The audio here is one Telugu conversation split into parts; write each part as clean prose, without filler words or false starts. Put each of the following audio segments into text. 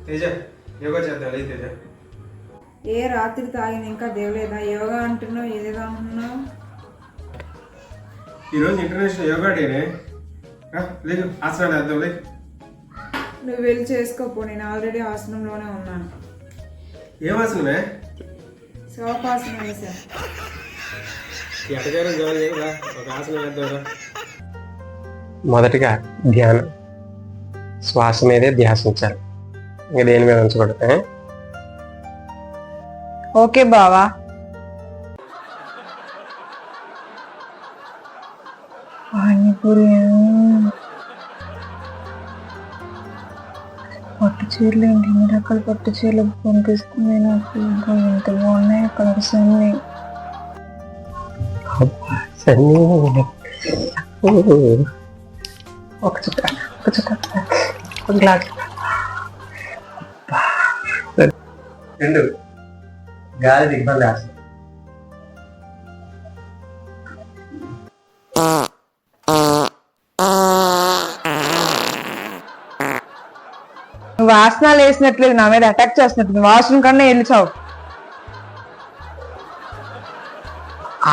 తేజ యోగా చేద్దాం లేదు తేజ. ఏ రాత్రి తాగింది ఇంకా దేవలేదా? యోగా అంటున్నావు, ఏదేదో అంటున్నావు. ఈరోజు ఇంటర్నేషనల్ యోగా డేనే. లేదు ఆసనాలు వేద్దాం లేదు. నువ్వు వెళ్ళి చేసుకోపో, నేను ఆల్రెడీ ఆసనంలోనే ఉన్నాను. ఏం ఆసనమే? శివపాసనం వేసాను. ఎటగారం జాయిన్ చేయరా, ఒక ఆసనం వేద్దాం. మొదటిగా ధ్యానం, శ్వాస మీదే ధ్యాస ఉంచాలి, ఇంకా దేని మీద ఉంచకూడదు. ఓకే బావా. పానీపూరి పట్టు చీరలు ఏంటి, ఎన్ని రకాల పట్టు చీరలు పంపిస్తున్నాయి నాకు. ఇంకా ఎంత బాగున్నాయి కలర్స్ అన్ని. ఒక చుట్ట ఒక గ్లాస్ రెండు గాలి దిగ్బంది ఆసనం. నువ్వు ఆసనాలు వేసినట్లేదు, నా మీద అటాక్ చేస్తున్నట్టు. వాష్రూమ్ కన్నా వెళ్ళి చావు.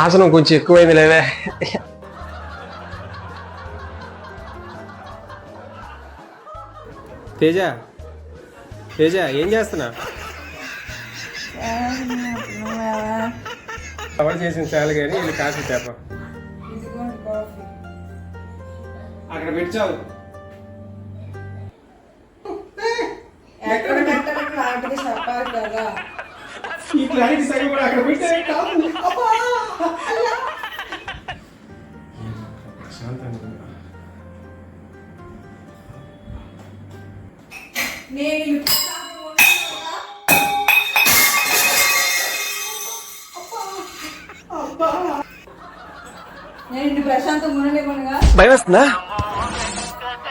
ఆసనం కొంచెం ఎక్కువైంది లేవే. తేజ తేజ ఏం చేస్తున్నా? కవర్ చేసిన చాలు కానీ వెళ్ళి కాఫీ చేప అక్కడ పెట్టావు. ఎక్కడ పెట్టాలని వాటికి చెప్పాలి కదా. ఈ క్లారిటీ సగం కూడా అక్కడ పెట్టావే కాదు. ప్రశాంతంగా నేను ప్రశాంతంగా ఉండలేకుండా భయం వస్తుందా?